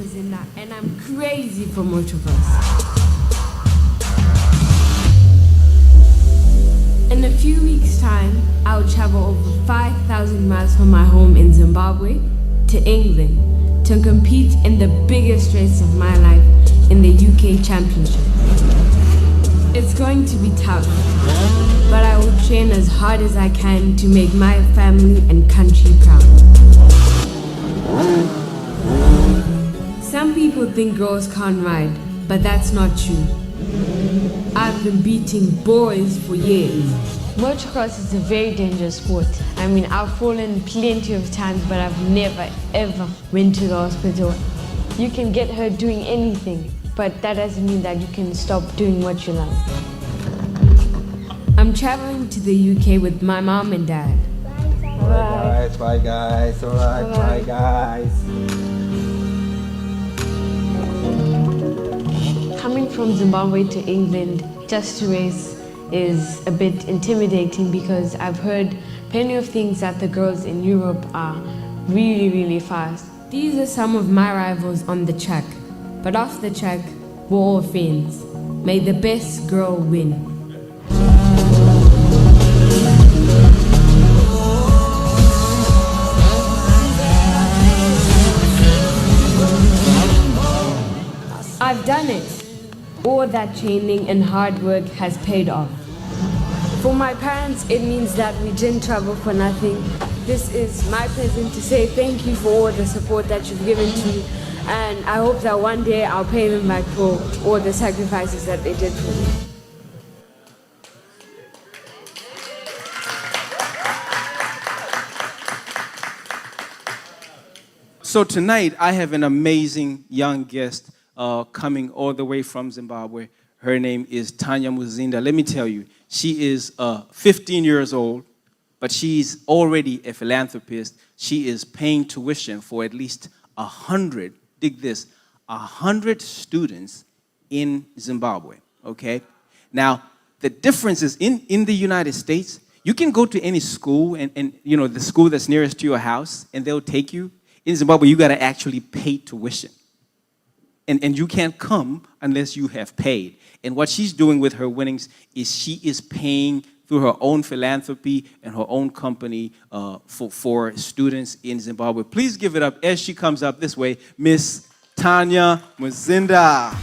Muzinda, and I'm crazy for motocross. In a few weeks' time, I'll travel over 5,000 miles from my home in Zimbabwe to England to compete in the biggest race of my life in the UK Championship. It's going to be tough, but I will train as hard as I can to make my family and country proud. Some people think girls can't ride, but that's not true. I've been beating boys for years. Motocross is a very dangerous sport. I mean, I've fallen plenty of times, but I've never, ever went to the hospital. You can get hurt doing anything, but that doesn't mean that you can stop doing what you love. I'm traveling to the UK with my mom and dad. Bye guys, bye guys, alright, bye guys. Coming from Zimbabwe to England just to race is a bit intimidating because I've heard plenty of things that the girls in Europe are really, really fast. These are some of my rivals on the track, but off the track, we're all friends. May the best girl win. I've done it. All that training and hard work has paid off. For my parents, it means that we didn't travel for nothing. This is my present to say thank you for all the support that you've given to me, and I hope that one day I'll pay them back for all the sacrifices that they did for me. So tonight I have an amazing young guest coming all the way from Zimbabwe. Her name is Tanya Muzinda. Let me tell you, she is 15 years old, but she's already a philanthropist. She is paying tuition for at least 100, dig this, 100 students in Zimbabwe, okay? Now, the difference is in the United States, you can go to any school and you know, the school that's nearest to your house, and they'll take you. In Zimbabwe, you gotta actually pay tuition. And you can't come unless you have paid. And what she's doing with her winnings is she is paying through her own philanthropy and her own company for students in Zimbabwe. Please give it up as she comes up this way, Miss Tanya Muzinda.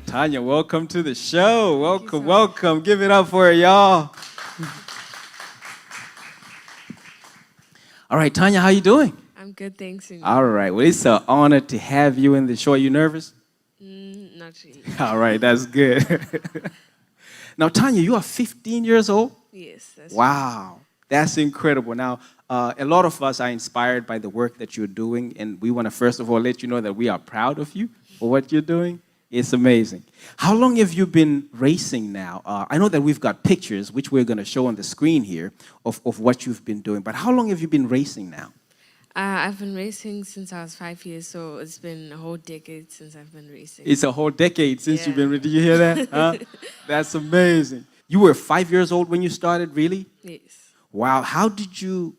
Tanya, welcome to the show. Welcome, welcome. Give it up for her, y'all. All right, Tanya, how you doing? I'm good, thanks. All right, well, it's an honor to have you in the show. Are you nervous? Not really. All right, that's good. Now, Tanya, you are 15 years old? Yes, that's Wow, that's incredible. Now, a lot of us are inspired by the work that you're doing, and we want to first of all let you know that we are proud of you for what you're doing. It's amazing. How long have you been racing now? I know that we've got pictures, which we're going to show on the screen here, of what you've been doing. But how long have you been racing now? I've been racing since I was 5 years, so it's been a whole decade since I've been racing. It's a whole decade since you've been racing. Did you hear that? Huh? That's amazing. You were 5 years old when you started, really? Yes. Wow. How did you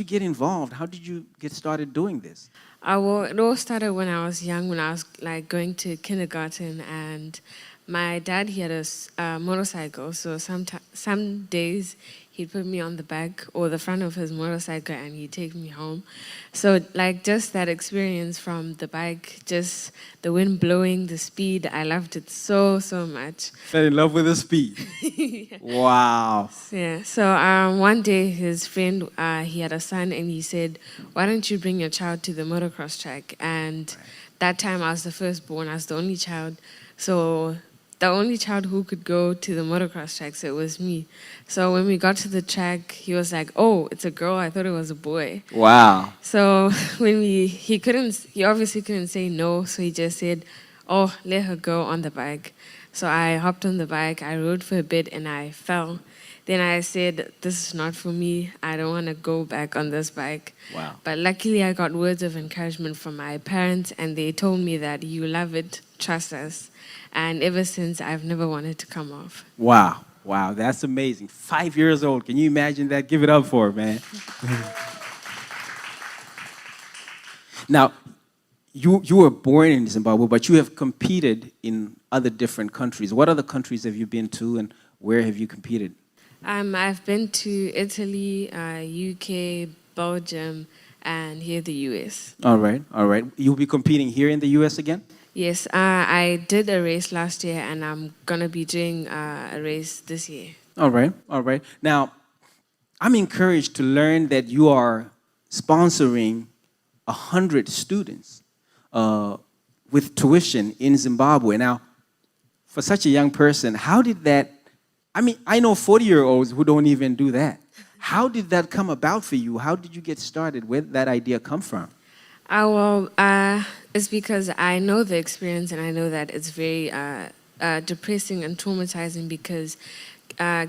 get involved? How did you get started doing this? It all started when I was young, when I was like going to kindergarten, and my dad, he had a motorcycle, so some days he'd put me on the back or the front of his motorcycle and he'd take me home. So like just that experience from the bike, just the wind blowing, the speed, I loved it so, so much. Fell in love with the speed. Yeah. Wow. Yeah, so one day his friend, he had a son and he said, why don't you bring your child to the motocross track? And that time I was the firstborn, I was the only child. So the only child who could go to the motocross track, so it was me. So when we got to the track, he was like, oh, it's a girl, I thought it was a boy. Wow. So when he obviously couldn't say no, so he just said, oh, let her go on the bike. So I hopped on the bike, I rode for a bit and I fell. Then I said, this is not for me, I don't want to go back on this bike. Wow. But luckily I got words of encouragement from my parents and they told me that you love it, trust us. And ever since, I've never wanted to come off. Wow. Wow, that's amazing. 5 years old. Can you imagine that? Give it up for her, man. Now, you were born in Zimbabwe, but you have competed in other different countries. What other countries have you been to, and where have you competed? I've been to Italy, UK, Belgium, and here the US. All right, all right. You'll be competing here in the U.S. again? Yes, I did a race last year, and I'm gonna be doing a race this year. All right, all right. Now, I'm encouraged to learn that you are sponsoring 100 students with tuition in Zimbabwe. Now, for such a young person, how did that? I mean, I know 40-year-olds who don't even do that. How did that come about for you? How did you get started? Where did that idea come from? It's because I know the experience, and I know that it's very depressing and traumatizing because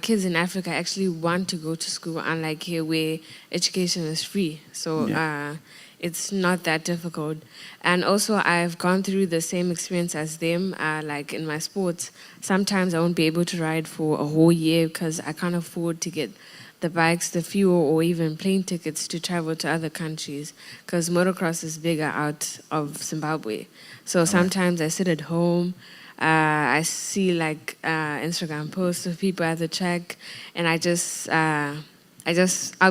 kids in Africa actually want to go to school, unlike here where education is free. So it's not that difficult. And also, I've gone through the same experience as them, like in my sports. Sometimes I won't be able to ride for a whole year because I can't afford to get the bikes, the fuel, or even plane tickets to travel to other countries because motocross is bigger out of Zimbabwe. So sometimes I sit at home, I see like Instagram posts of people at the track, and I'll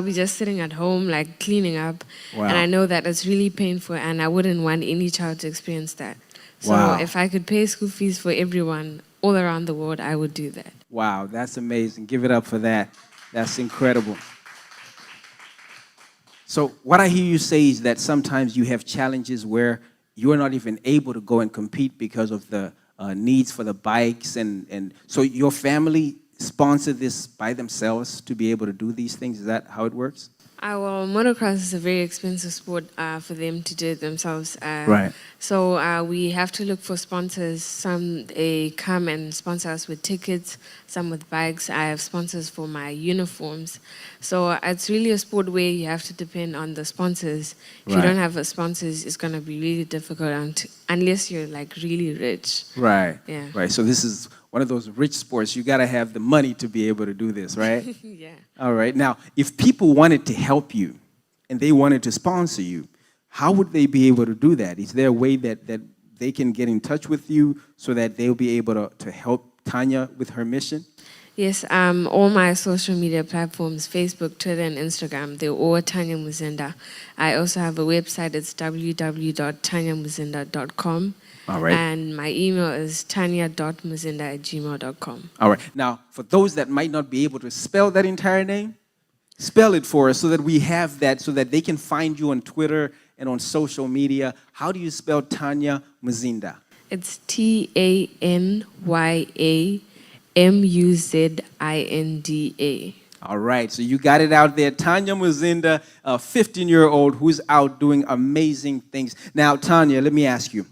be just sitting at home like cleaning up, and I know that it's really painful, and I wouldn't want any child to experience that. So if I could pay school fees for everyone all around the world, I would do that. Wow, that's amazing. Give it up for that. That's incredible. So what I hear you say is that sometimes you have challenges where you are not even able to go and compete because of the needs for the bikes. And so your family sponsored this by themselves to be able to do these things? Is that how it works? Well, motocross is a very expensive sport for them to do it themselves. Right. So we have to look for sponsors. Some they come and sponsor us with tickets, some with bikes. I have sponsors for my uniforms. So it's really a sport where you have to depend on the sponsors. If you don't have a sponsors, it's going to be really difficult unless you're like really rich. Right. Yeah. Right. So this is one of those rich sports. You got to have the money to be able to do this, right? Yeah. All right. Now, if people wanted to help you and they wanted to sponsor you, how would they be able to do that? Is there a way that they can get in touch with you so that they'll be able to help Tanya with her mission? Yes, all my social media platforms, Facebook, Twitter, and Instagram, they're all Tanya Muzinda. I also have a website, it's www.tanyamuzinda.com. All right. And my email is tanya.muzinda@gmail.com. All right. Now, for those that might not be able to spell that entire name, spell it for us so that we have that, so that they can find you on Twitter and on social media. How do you spell Tanya Muzinda? It's TanyaMuzinda. All right, so you got it out there. Tanya Muzinda, a 15-year-old who's out doing amazing things. Now, Tanya, let me ask you,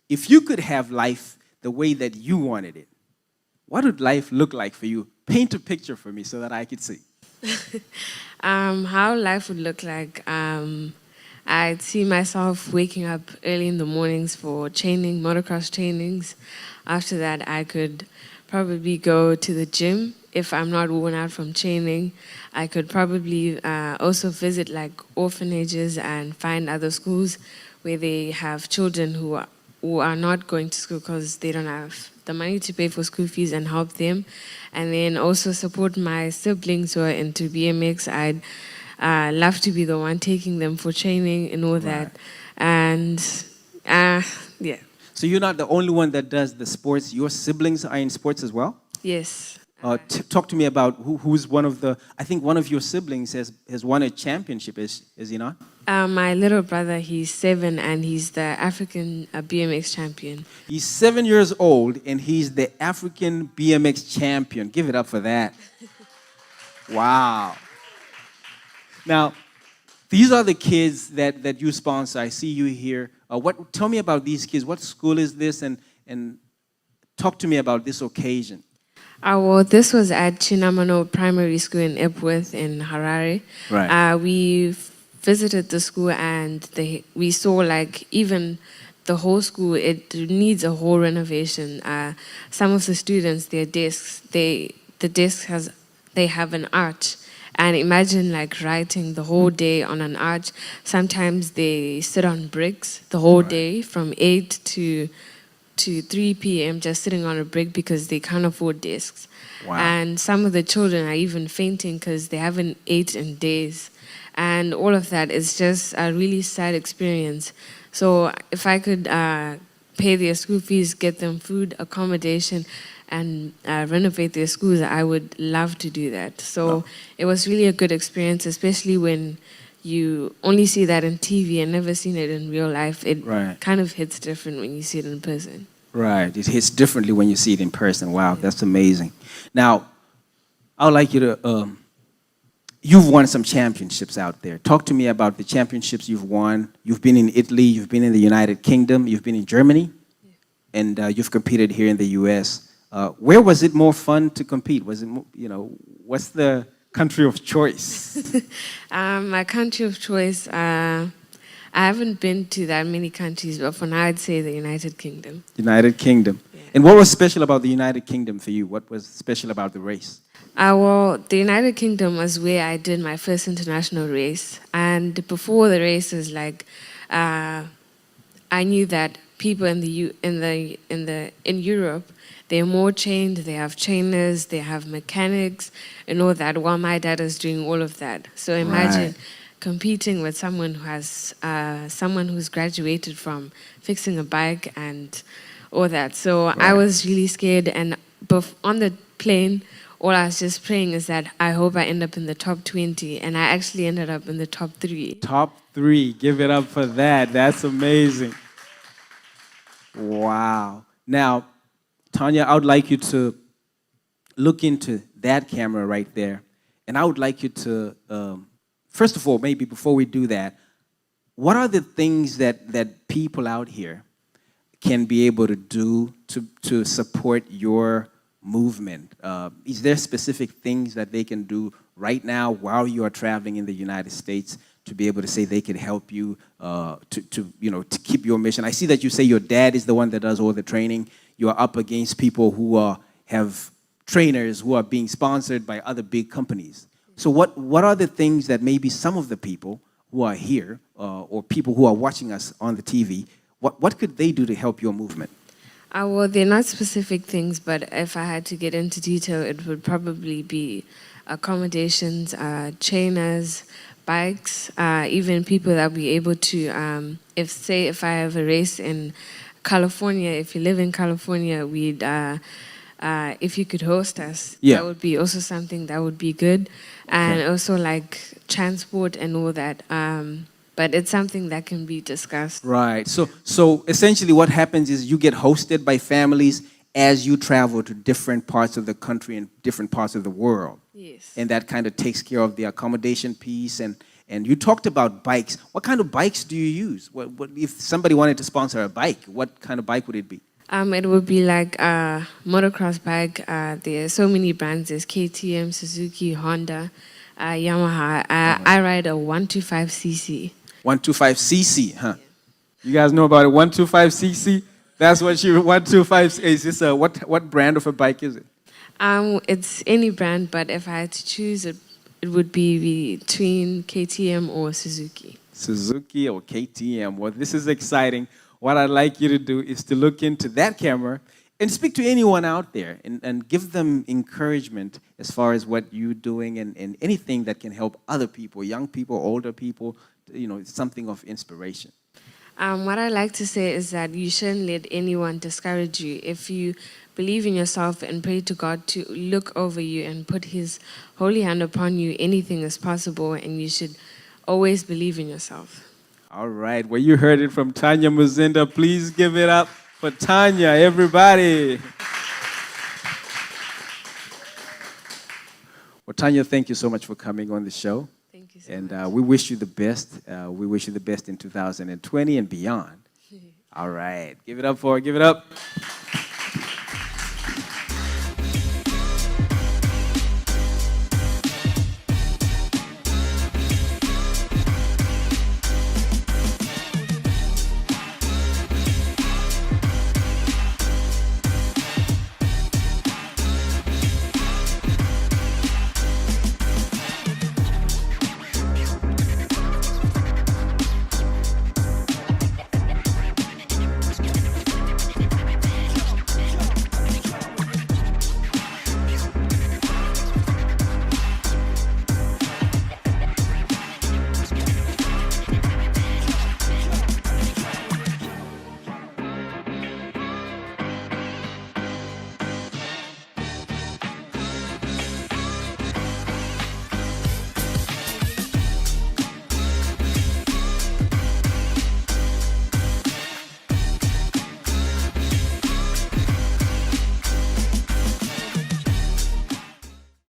if you could have life the way that you wanted it, what would life look like for you? Paint a picture for me so that I could see. How life would look like, I'd see myself waking up early in the mornings for training, motocross trainings. After that, I could probably go to the gym. If I'm not worn out from training, I could probably also visit like orphanages and find other schools where they have children who are not going to school because they don't have the money to pay for school fees, and help them. And then also support my siblings who are into BMX. I'd love to be the one taking them for training and all that. And yeah. So you're not the only one that does the sports. Your siblings are in sports as well? Yes. Talk to me about who's one of the, I think one of your siblings has won a championship, is he not? My little brother, he's 7, and he's the African BMX champion. He's 7 years old, and he's the African BMX champion. Give it up for that. Wow. Now, these are the kids that you sponsor. I see you here. Tell me about these kids. What school is this? And talk to me about this occasion. Well, this was at Chinamano Primary School in Epworth in Harare. Right. We visited the school, and we saw like even the whole school, it needs a whole renovation. Some of the students, their desks, they the they have an arch. And imagine like writing the whole day on an arch. Sometimes they sit on bricks the whole day from 8 to 3 p.m. just sitting on a brick because they can't afford desks. Wow. And some of the children are even fainting because they haven't ate in days. And all of that is just a really sad experience. So if I could pay their school fees, get them food, accommodation, and renovate their schools, I would love to do that. So it was really a good experience, especially when you only see that in TV and never seen it in real life. It kind of hits different when you see it in person. Right. It hits differently when you see it in person. Wow, that's amazing. Now, I would like you to, you've won some championships out there. Talk to me about the championships you've won. You've been in Italy, you've been in the United Kingdom, you've been in Germany, and you've competed here in the U.S. Where was it more fun to compete? Was it, what's the country of choice? My country of choice, I haven't been to that many countries, but for now I'd say the United Kingdom. United Kingdom. Yeah. And what was special about the United Kingdom for you? What was special about the race? Well, the United Kingdom was where I did my first international race. And before the races, I knew that people in Europe, they're more trained, they have trainers, they have mechanics and all that, while my dad is doing all of that. So imagine competing with someone who has someone who's graduated from fixing a bike and all that. So I was really scared, and on the plane, all I was just praying is that I hope I end up in the top 20, and I actually ended up in the top 3. Top 3, give it up for that. That's amazing. Wow. Now, Tanya, I would like you to look into that camera right there, and I would like you to, first of all, maybe before we do that, what are the things that people out here can be able to do to support your movement? Is there specific things that they can do right now while you are traveling in the United States to be able to say they can help you to keep your mission? I see that you say your dad is the one that does all the training. You are up against people who have trainers who are being sponsored by other big companies. So what are the things that maybe some of the people who are here or people who are watching us on the TV, what could they do to help your movement? Well, they're not specific things, but if I had to get into detail, it would probably be accommodations, trainers, bikes, even people that will be able to, if I have a race in California, if you live in California, we'd, if you could host us, that would be also something that would be good. And also like transport and all that. But it's something that can be discussed. Right. So essentially what happens is you get hosted by families as you travel to different parts of the country and different parts of the world. Yes. And that kind of takes care of the accommodation piece. And you talked about bikes. What kind of bikes do you use? What if somebody wanted to sponsor a bike, what kind of bike would it be? It would be like a motocross bike. There are so many brands. There's KTM, Suzuki, Honda, Yamaha. I ride a 125cc. 125cc, huh? Yeah. You guys know about a 125cc? That's what she 125. Is this what brand of a bike is it? It's any brand, but if I had to choose, it would be between KTM or Suzuki. Suzuki or KTM. Well, this is exciting. What I'd like you to do is to look into that camera and speak to anyone out there and give them encouragement as far as what you're doing and anything that can help other people, young people, older people, something of inspiration. What I like to say is that you shouldn't let anyone discourage you. If you believe in yourself and pray to God to look over you and put His holy hand upon you, anything is possible, and you should always believe in yourself. All right. Well, you heard it from Tanya Muzinda. Please give it up for Tanya, everybody. Well, Tanya, thank you so much for coming on the show. Thank you so much. And we wish you the best. We wish you the best in 2020 and beyond. All right. Give it up for her. Give it up.